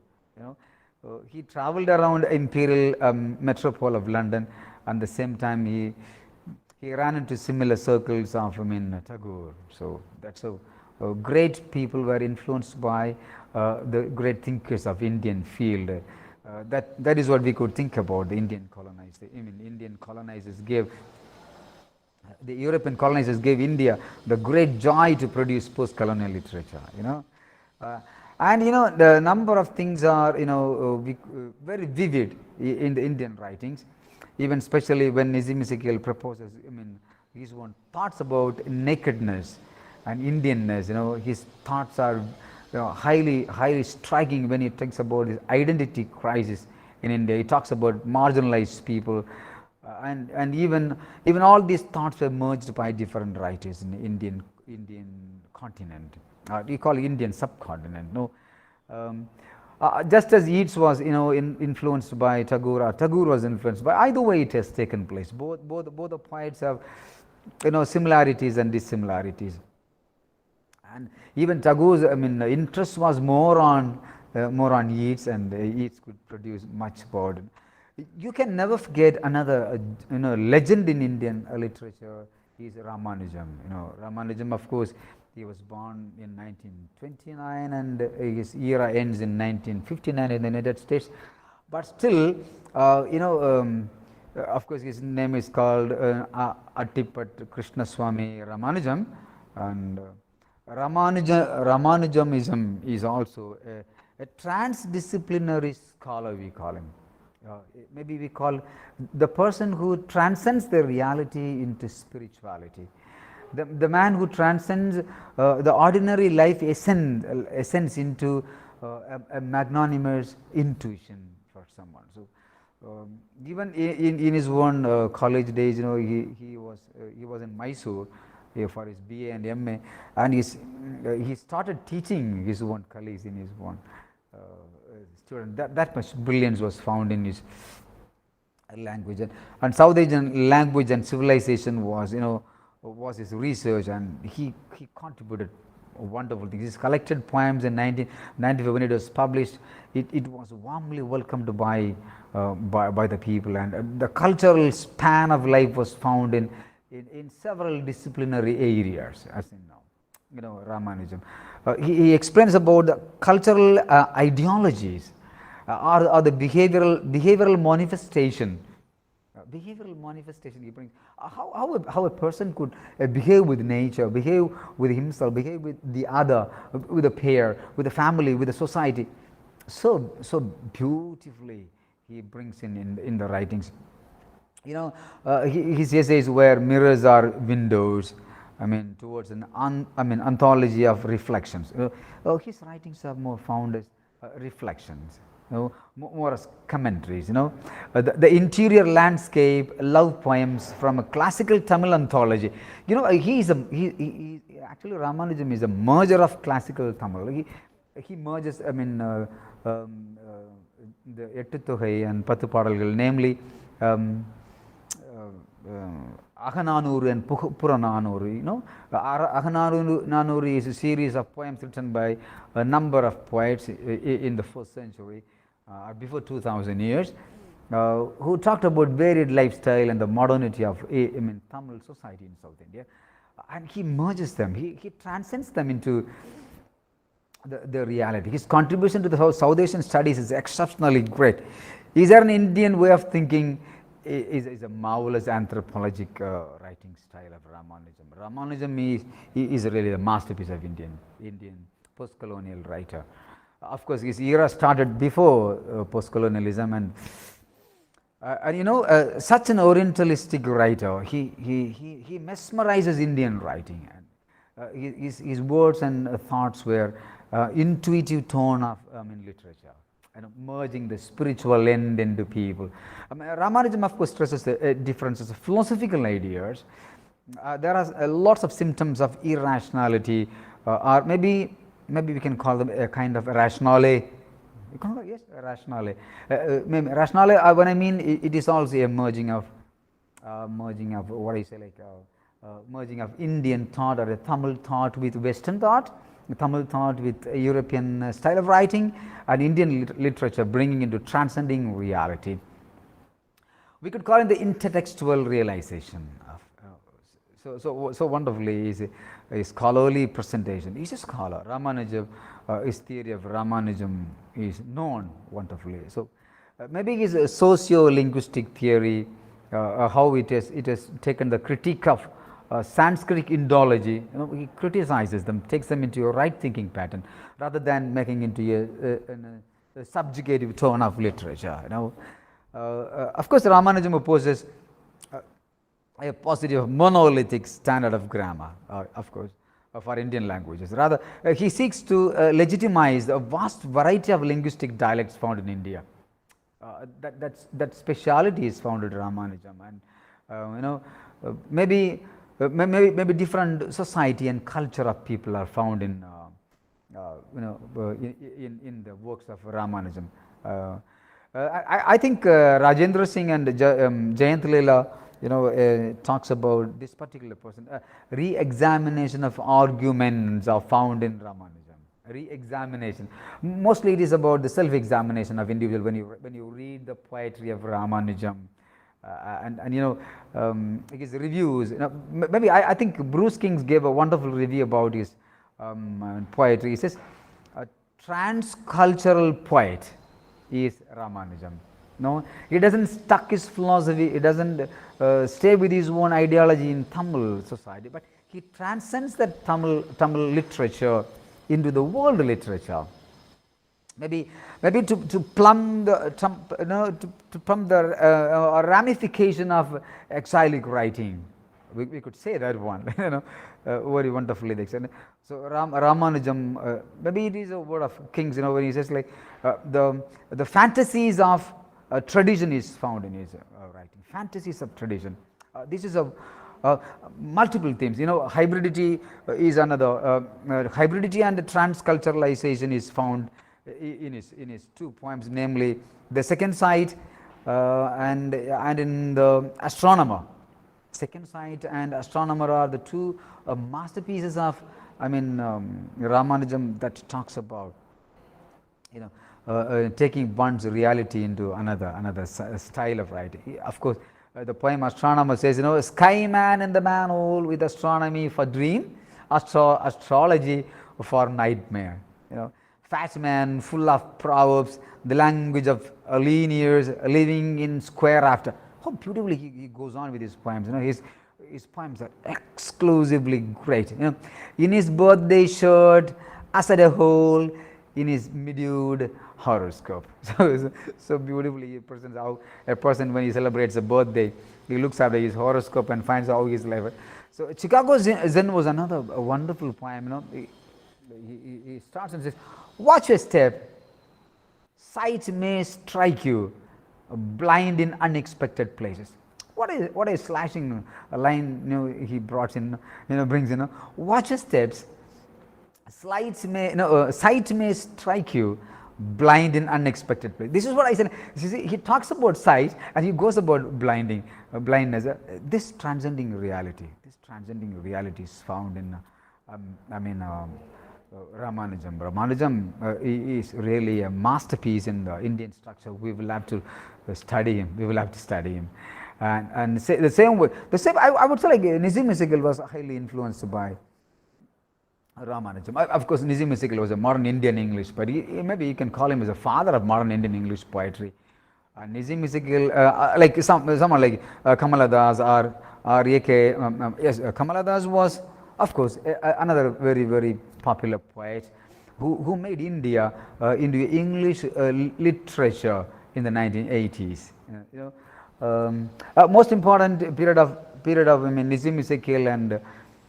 He travelled around imperial metropole of London, and at the same time he ran into similar circles of Tagore. So that's how great people were influenced by the great thinkers of Indian field. That is what we could think about the Indian colonizers. Indian colonizers gave, the European colonizers gave India the great joy to produce post-colonial literature. And the number of things are very vivid in the Indian writings, even especially when Nizam Ezekiel proposes his own thoughts about nakedness and Indianness. His thoughts are highly striking when he thinks about his identity crisis in India. He talks about marginalized people, and even all these thoughts were merged by different writers in the Indian continent. We call it Indian subcontinent. Just as Yeats was influenced by Tagore, or Tagore was influenced by, either way it has taken place. Both the poets have similarities and dissimilarities. And even Tagore's interest was more on Yeats, and Yeats could produce much more. You can never forget another legend in Indian literature is Ramanujan. Ramanujan, of course, he was born in 1929, and his era ends in 1959 in the United States. But still, of course, his name is called Attipat Krishnaswamy Ramanujan, and Ramanujanism is also a transdisciplinary scholar, we call him. Maybe we call the person who transcends the reality into spirituality. The man who transcends the ordinary life essence into a magnanimous intuition for someone. So, even in his own college days, he was in Mysore for his BA and MA, and he started teaching his own colleagues in his own student. That much brilliance was found in his language, and South Asian language and civilization was his research, and he contributed wonderful things. His collected poems in 1995, when it was published, it was warmly welcomed by the people, and the cultural span of life was found in several disciplinary areas, as in Ramanujan. He explains about the cultural ideologies or the behavioral manifestation. Behavioral manifestation, he brings how a person could behave with nature, behave with himself, behave with the other, with the pair, with the family, with the society. So beautifully he brings in the writings. His essays were mirrors are windows, towards an anthology of reflections. His writings are more found as reflections, more as commentaries. The interior landscape, love poems from a classical Tamil anthology. Actually Ramanujan is a merger of classical Tamil. He merges, the Ettu Togai and Pathu Padalgal, namely Ahananuru and Purananuru. Ahananuru is a series of poems written by a number of poets in the 1st century, before 2000 years, who talked about varied lifestyle and the modernity of Tamil society in South India, and he merges them, he transcends them into the reality. His contribution to the South Asian studies is exceptionally great. Is there an Indian way of thinking? Is a marvelous anthropologic writing style of Ramanujan. Ramanujan is really the masterpiece of Indian postcolonial writer. Of course, his era started before postcolonialism, and such an orientalistic writer, he mesmerizes Indian writing, and his words and thoughts were intuitive tone of literature, merging the spiritual end into people. Ramanujan, of course, stresses the differences of philosophical ideas. There are lots of symptoms of irrationality, or maybe we can call them a kind of rationale. Yes, rationale. Rationale, when I mean it is also a merging of what I say, like merging of Indian thought or a Tamil thought with Western thought, Tamil thought with European style of writing, and Indian literature bringing into transcending reality. We could call it the intertextual realization of so wonderfully is a scholarly presentation. He's a scholar. Ramanujan, his theory of Ramanujan is known wonderfully. So maybe his socio-linguistic theory, how it has taken the critique of Sanskrit Indology, he criticizes them, takes them into a right thinking pattern, rather than making into a subjugative tone of literature. Of course, Ramanujan opposes a positive monolithic standard of grammar, of course, for Indian languages. Rather, he seeks to legitimize a vast variety of linguistic dialects found in India. That speciality is found in Ramanujan, and maybe different society and culture of people are found in the works of Ramanujan. I think Rajendra Singh and Jayant Leela, talks about this particular person. Re-examination of arguments are found in Ramanujan. Re-examination. Mostly it is about the self-examination of individual. When you read the poetry of Ramanujan, and his reviews. Maybe I think Bruce King gave a wonderful review about his poetry. He says, a transcultural poet is Ramanujan. No, he doesn't stuck his philosophy. He doesn't stay with his own ideology in Tamil society, but he transcends the Tamil literature into the world literature. Maybe to plumb the to plumb the ramification of exilic writing. We could say that one, very wonderfully they said. So Ramanujan, maybe it is a word of Kings, when he says like the fantasies of tradition is found in his writing. Fantasies of tradition. This is a multiple themes. Hybridity is another. Hybridity and transculturalization is found in his two poems, namely The Second Sight and in The Astronomer. Second Sight and Astronomer are the two masterpieces of Ramanujan that talks about taking one's reality into another style of writing. Of course, the poem Astronomer says, sky man in the manhole with astronomy for dream, astrology for nightmare. Fat man full of proverbs, the language of linears, living in square after. How beautifully he goes on with his poems. His poems are exclusively great. In his birthday shirt, as a whole, in his minude horoscope. So beautifully he presents how a person, when he celebrates a birthday, he looks at his horoscope and finds how his life. So Chicago Zen was another wonderful poem. He starts and says, watch your step, sight may strike you, blind in unexpected places. What a slashing line he brought in, brings in. Watch your steps, sight may strike you, blind in unexpected places. This is what I said. He talks about sight and he goes about blindness. This transcending reality is found in Ramanujan. Ramanujan is really a masterpiece in the Indian structure. We will have to study him. And the same way, I would say like Nizam Ezekiel was highly influenced by Ramanujan. Of course, Nizam Ezekiel was a modern Indian English, but maybe you can call him as a father of modern Indian English poetry. Nizam Ezekiel, like someone like Kamala Das or A.K. Yes, Kamala Das was, of course, another very, very popular poet who made India into English literature in the 1980s. Most important period of Nizam Ezekiel and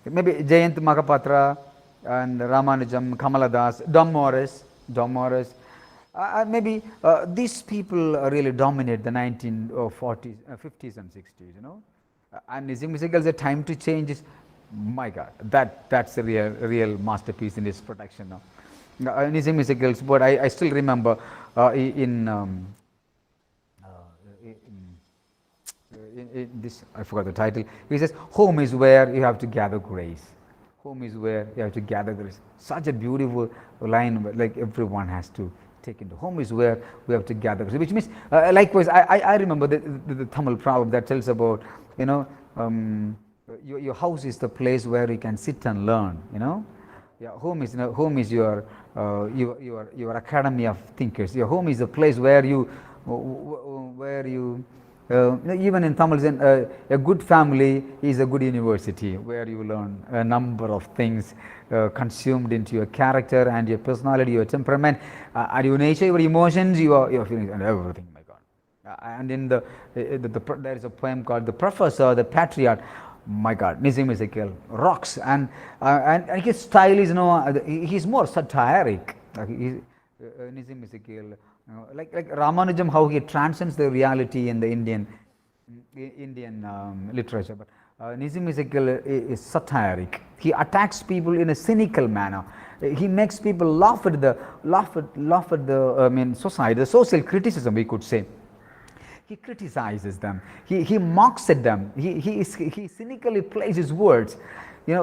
maybe Jayant Mahapatra and Ramanujan, Kamala Das, Dom Morris. Maybe these people really dominate the 1940s, 50s and 60s. And Nizam Ezekiel's A Time to Change is, my God, that's a real masterpiece in his production now. Nizam Ezekiel's, but I still remember in this, I forgot the title. He says, home is where you have to gather grace. Home is where you have to gather grace. Such a beautiful line, like everyone has to take into. Home is where we have to gather grace. Which means, likewise, I remember the Tamil proverb that tells about, your house is the place where you can sit and learn. Yeah, home is your academy of thinkers. Your home is the place where you even in Tamil, a good family is a good university where you learn a number of things consumed into your character and your personality, your temperament, and your nature, your emotions, your feelings, and everything. My God! And in there is a poem called "The Professor, the Patriot." My God, Nizam Ezekiel rocks, and his style is he's more satiric. Nizam Ezekiel, like Ramanujan, how he transcends the reality in the Indian literature. But Nizam Ezekiel is satiric. He attacks people in a cynical manner. He makes people laugh at the society, the social criticism, we could say. He criticizes them. He mocks at them. He cynically plays his words. He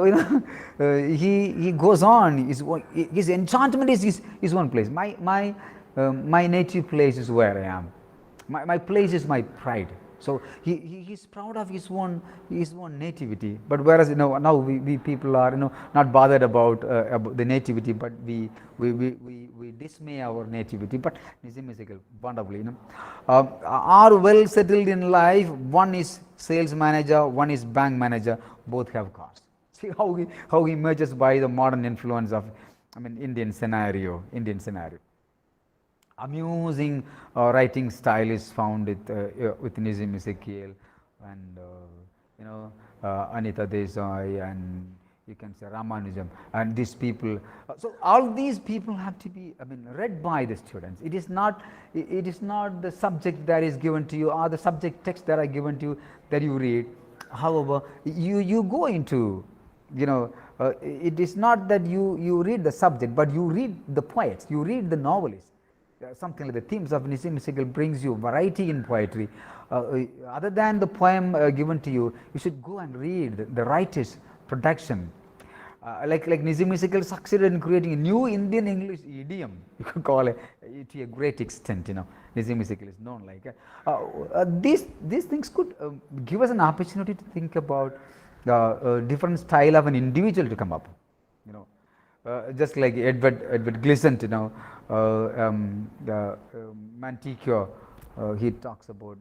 goes on. His enchantment is one place. My native place is where I am. My place is my pride. So he's proud of his own nativity. But whereas now we people are not bothered about the nativity, but we dismay our nativity. But Nizam Ezekiel wonderfully are well settled in life. One is sales manager, one is bank manager. Both have cars. See how he emerges by the modern influence of, Indian scenario. Amusing writing style is found with Nizam Ezekiel and Anita Desai, and you can say Ramanujan, and these people. So all these people have to be read by the students. It is not the subject that is given to you or the subject text that are given to you that you read. However, you go into, it is not that you read the subject, but you read the poets, you read the novelists. Something like the themes of Nizam Ezekiel brings you variety in poetry. Other than the poem given to you, you should go and read the writer's production. Like Nizam Ezekiel succeeded in creating a new Indian English idiom, you could call it, to a great extent. Nizam Ezekiel is known like. These things could give us an opportunity to think about different style of an individual to come up. Just like Edward Glissant, Manticore, he talks about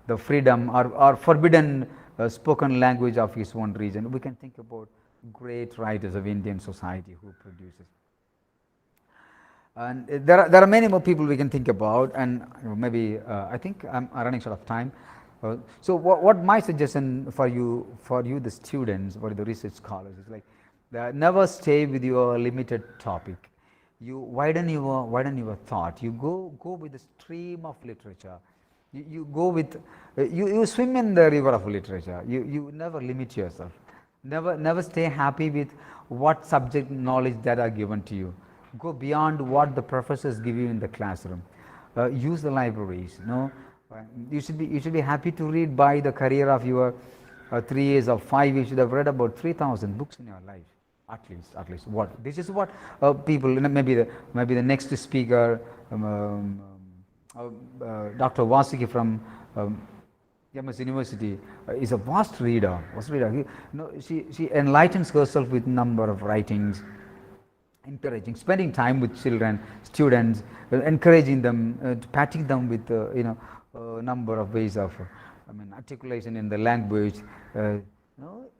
the freedom or forbidden spoken language of his own region. We can think about great writers of Indian society who produces. And there are many more people we can think about, and maybe I think I'm running short of time. So what my suggestion for you, the students, for the research scholars, is like, never stay with your limited topic. You widen your thought. You go with the stream of literature. You go with you swim in the river of literature. You never limit yourself. Never stay happy with what subject knowledge that are given to you. Go beyond what the professors give you in the classroom. Use the libraries. You should be happy to read by the career of your 3 years or 5 years. You should have read about 3,000 books in your life. At least what this is what people, maybe the next speaker, Dr. Vasiki from MS University is a vast reader. She enlightens herself with number of writings, encouraging, spending time with children, students, encouraging them, patting them with a number of ways of articulation in the language.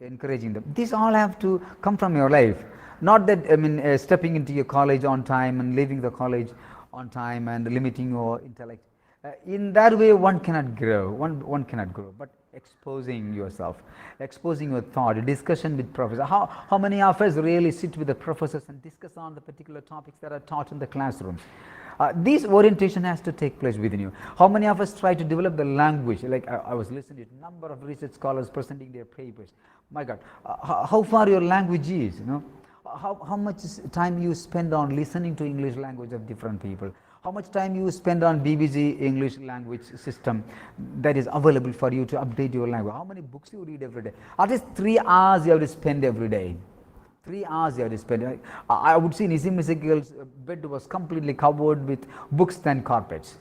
Encouraging them. These all have to come from your life. Not that stepping into your college on time and leaving the college on time and limiting your intellect. In that way, one cannot grow. One cannot grow. But exposing yourself, exposing your thought, discussion with professors. How many of us really sit with the professors and discuss on the particular topics that are taught in the classrooms? This orientation has to take place within you. How many of us try to develop the language? Like I was listening to a number of research scholars presenting their papers. My God, how far your language is, how much time you spend on listening to English language of different people. How much time you spend on BBC English language system that is available for you to update your language. How many books you read every day. At least 3 hours you have to spend every day. 3 hours you have to spend. I would see Nizam Ezekiel's bed was completely covered with books than carpets.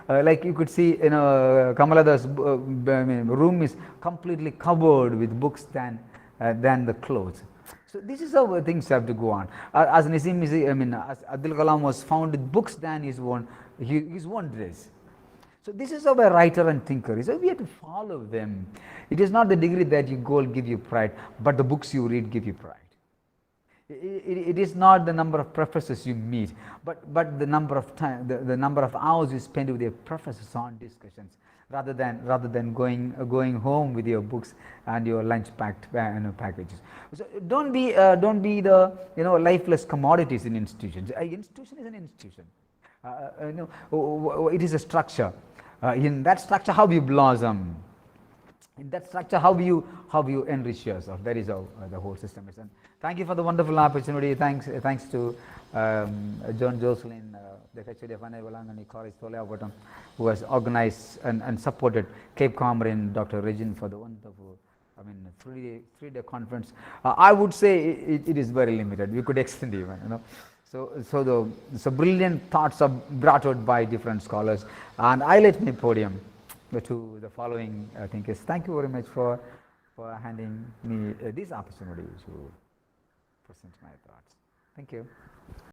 Like you could see, Kamalada's room is completely covered with books than the clothes. So this is how things have to go on. As Nizam as Abdul Kalam was found with books than his own dress. So this is how a writer and thinker is. So we have to follow them. It is not the degree that you go give you pride, but the books you read give you pride. It is not the number of professors you meet, but the number of time, the number of hours you spend with your professors on discussions, rather than going home with your books and your lunch packed packages. So don't be the lifeless commodities in institutions. An institution is an institution. It is a structure. In that structure, how you blossom. In that structure, how you enrich yourself. That is how the whole system is. And thank you for the wonderful opportunity. Thanks to John Jocelyn, the HOD of Anaivalangani College, Tolaiavatam, who has organized and supported Cape Comorin, Dr. Regin, for the wonderful, 3-day conference. I would say it is very limited. We could extend even, So brilliant thoughts are brought out by different scholars, and I let my podium to the following thinkers. Thank you very much for handing me this opportunity to present my thoughts. Thank you.